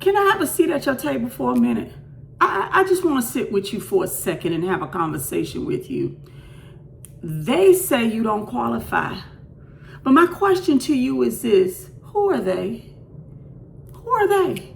Can I have a seat at your table for a minute? I just want to sit with you for a second and have a conversation with you. They say you don't qualify. But my question to you is this: who are they? Who are they?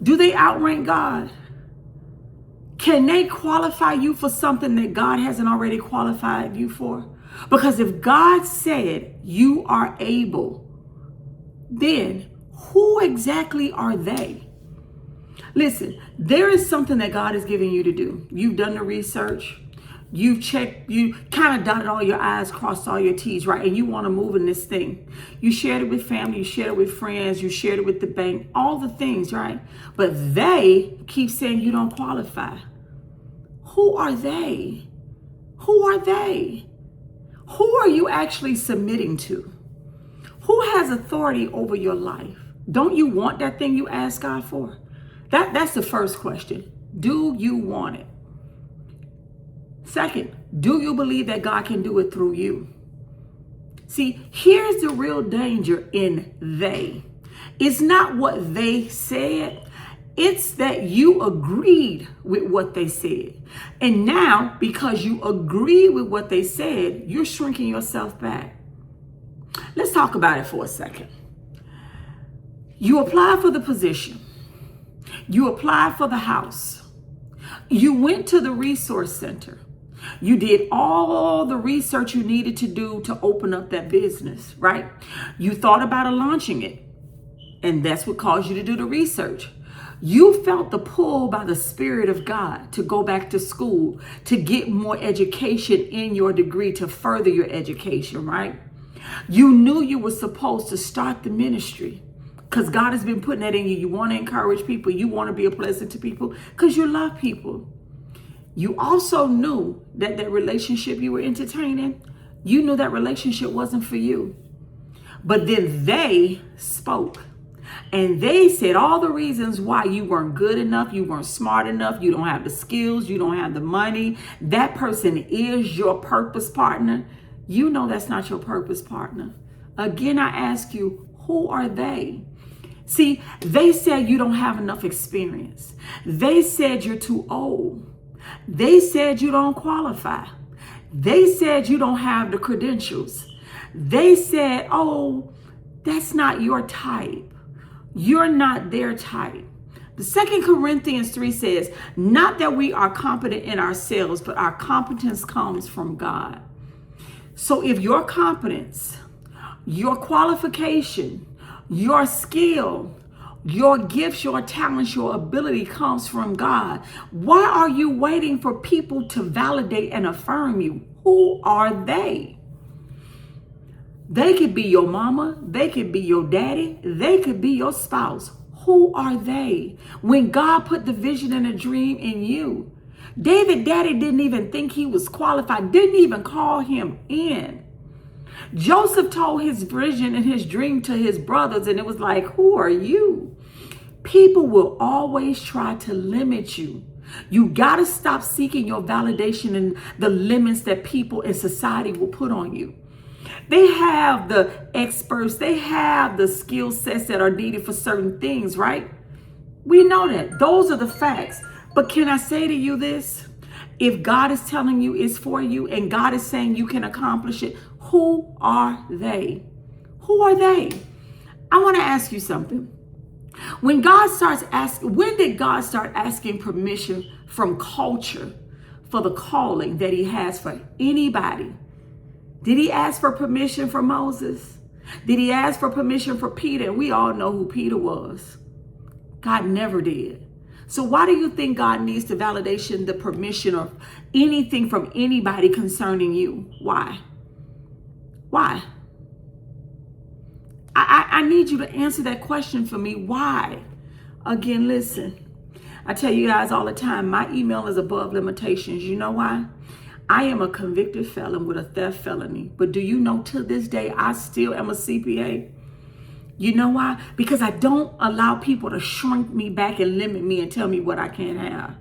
Do they outrank God? Can they qualify you for something that God hasn't already qualified you for? Because if God said you are able, then who exactly are they? Listen, there is something that God is giving you to do. You've done the research. You've checked, you kind of dotted all your I's, crossed all your T's, right? And you want to move in this thing. You shared it with family, you shared it with friends, you shared it with the bank, all the things, right? But they keep saying you don't qualify. Who are they? Who are they? Who are you actually submitting to? Who has authority over your life? Don't you want that thing you asked God for? That's the first question. Do you want it? Second, do you believe that God can do it through you? See, here's the real danger in they. It's not what they said. It's that you agreed with what they said. And now, because you agree with what they said, you're shrinking yourself back. Let's talk about it for a second. You apply for the position. You applied for the house. You went to the resource center. You did all the research you needed to do to open up that business, right? You thought about launching it, and that's what caused you to do the research. You felt the pull by the Spirit of God to go back to school, to get more education in your degree, to further your education, right? You knew you were supposed to start the ministry because God has been putting that in you. You want to encourage people. You want to be a blessing to people because you love people. You also knew that that relationship you were entertaining, you knew that relationship wasn't for you. But then they spoke. And they said all the reasons why you weren't good enough, you weren't smart enough, you don't have the skills, you don't have the money. That person is your purpose partner. You know that's not your purpose partner. Again, I ask you, who are they? See, they said you don't have enough experience. They said you're too old. They said you don't qualify. They said you don't have the credentials. They said, oh, that's not your type. You're not their type. The 2 Corinthians 3 says, not that we are competent in ourselves, but our competence comes from God. So if your competence, your qualification, your skill, your gifts, your talents, your ability comes from God, why are you waiting for people to validate and affirm you? Who are they? They could be your mama. They could be your daddy. They could be your spouse. Who are they? When God put the vision and the dream in you, David daddy didn't even think he was qualified, didn't even call him in. Joseph told his vision and his dream to his brothers, and it was like, who are you? People will always try to limit you. You got to stop seeking your validation and the limits that people in society will put on you. They have the experts, they have the skill sets that are needed for certain things, right? We know that. Those are the facts. But can I say to you this? If God is telling you it's for you and God is saying you can accomplish it, who are they? Who are they? I want to ask you something. When did God start asking permission from culture for the calling that he has for anybody? Did he ask for permission for Moses? Did he ask for permission for Peter? We all know who Peter was. God never did. So why do you think God needs the validation, the permission, or anything from anybody concerning you? Why? Why? I need you to answer that question for me. Why? Again, listen. I tell you guys all the time, my email is above limitations. You know why? I am a convicted felon with a theft felony. But do you know to this day, I still am a CPA? You know why? Because I don't allow people to shrink me back and limit me and tell me what I can't have.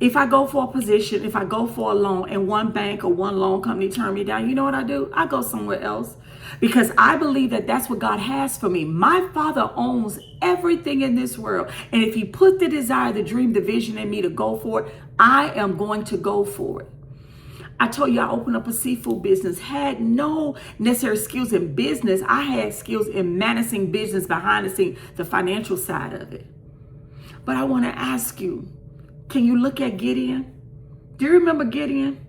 If I go for a position, if I go for a loan and one bank or one loan company turn me down, you know what I do? I go somewhere else. because I believe that that's what God has for me. My Father owns everything in this world. And if he put the desire, the dream, the vision in me to go for it, I am going to go for it. I told you I opened up a seafood business, had no necessary skills in business. I had skills in managing business behind the scenes, the financial side of it. But I want to ask you, can you look at Gideon? Do you remember Gideon?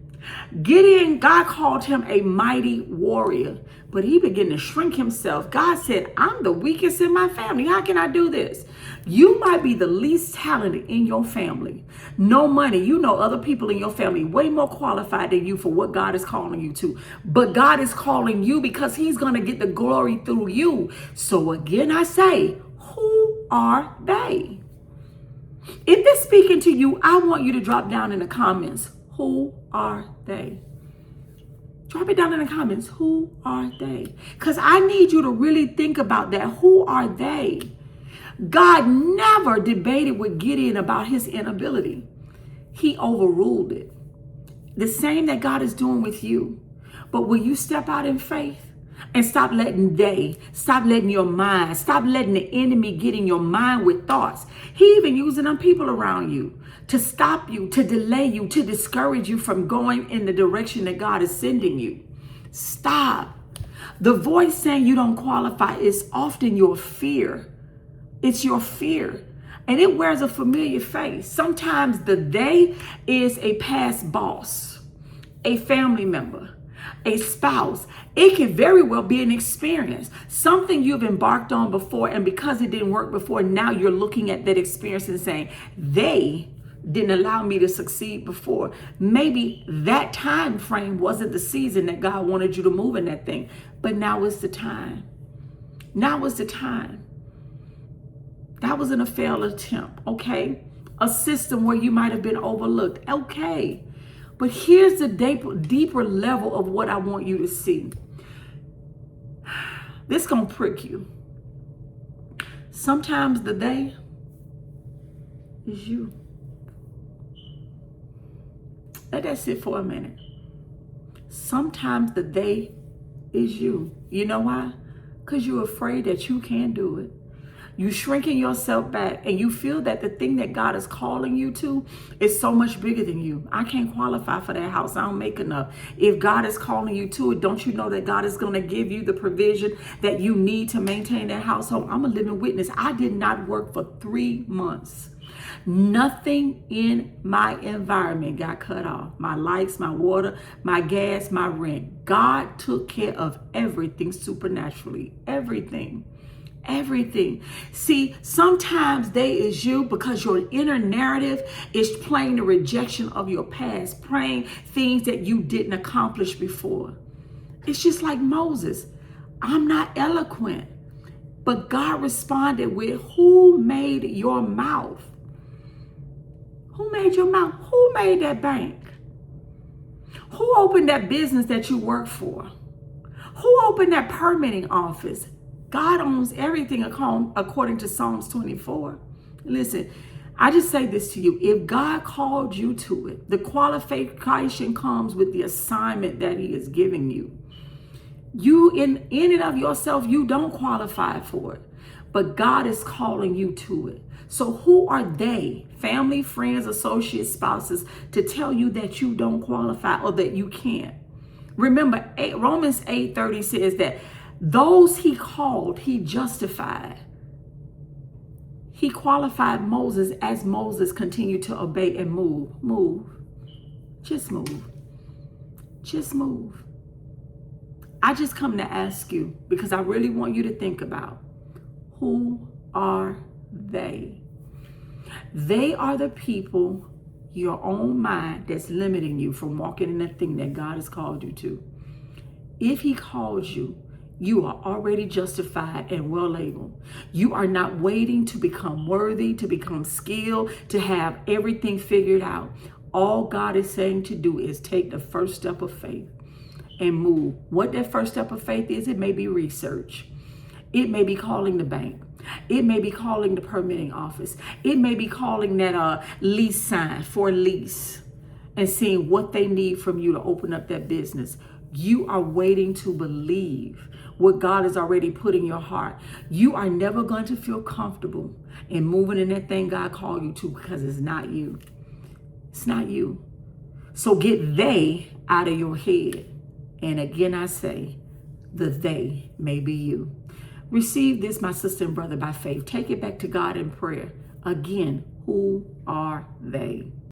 Gideon, God called him a mighty warrior, but he began to shrink himself. God said, I'm the weakest in my family. How can I do this? You might be the least talented in your family. No money. You know other people in your family way more qualified than you for what God is calling you to. But God is calling you because he's going to get the glory through you. So again, I say, who are they? If they're speaking to you, I want you to drop down in the comments. Who are they? Drop it down in the comments. Who are they? Because I need you to really think about that. Who are they? God never debated with Gideon about his inability. He overruled it. The same that God is doing with you. But will you step out in faith? And stop letting your mind, stop letting the enemy get in your mind with thoughts. He even using them people around you to stop you, to delay you, to discourage you from going in the direction that God is sending you. Stop. The voice saying you don't qualify is often your fear. It's your fear. And it wears a familiar face. Sometimes the they is a past boss, a family member, a spouse. It can very well be an experience, something you've embarked on before, and because it didn't work before, now you're looking at that experience and saying, they didn't allow me to succeed before. Maybe that time frame wasn't the season that God wanted you to move in that thing, but now is the time. Now is the time. That wasn't a failed attempt, okay? A system where you might have been overlooked, okay? But here's the deeper level of what I want you to see. This gonna prick you. Sometimes the they is you. Let that sit for a minute. Sometimes the they is you. You know why? Because you're afraid that you can't do it. You shrinking yourself back and you feel that the thing that God is calling you to is so much bigger than you. I can't qualify for that house. I don't make enough. If God is calling you to it, don't you know that God is going to give you the provision that you need to maintain that household? I'm a living witness. I did not work for 3 months. Nothing in my environment got cut off. My lights, my water, my gas, my rent. God took care of everything supernaturally. Everything. Everything. See, sometimes they is you because your inner narrative is playing the rejection of your past, praying things that you didn't accomplish before. It's just like Moses. I'm not eloquent, but God responded with, who made your mouth? Who made your mouth? Who made that bank? Who opened that business that you work for? Who opened that permitting office? God owns everything according to Psalms 24. Listen, I just say this to you. If God called you to it, the qualification comes with the assignment that he is giving you. You in and of yourself, you don't qualify for it, but God is calling you to it. So who are they, family, friends, associates, spouses, to tell you that you don't qualify or that you can't? Remember, Romans 8:30 says that those he called, he justified. He qualified Moses as Moses continued to obey and move. Move. Just move. Just move. I just come to ask you because I really want you to think about, who are they? They are the people, your own mind, that's limiting you from walking in that thing that God has called you to. If he called you, you are already justified and well able. You are not waiting to become worthy, to become skilled, to have everything figured out. All God is saying to do is take the first step of faith and move. What that first step of faith is, it may be research. It may be calling the bank. It may be calling the permitting office. It may be calling that lease sign for a lease and seeing what they need from you to open up that business. You are waiting to believe. what God has already put in your heart. You are never going to feel comfortable in moving in that thing God called you to, because it's not you. It's not you. So get they out of your head. And again, I say, the they may be you. Receive this, my sister and brother, by faith. Take it back to God in prayer. Again, who are they?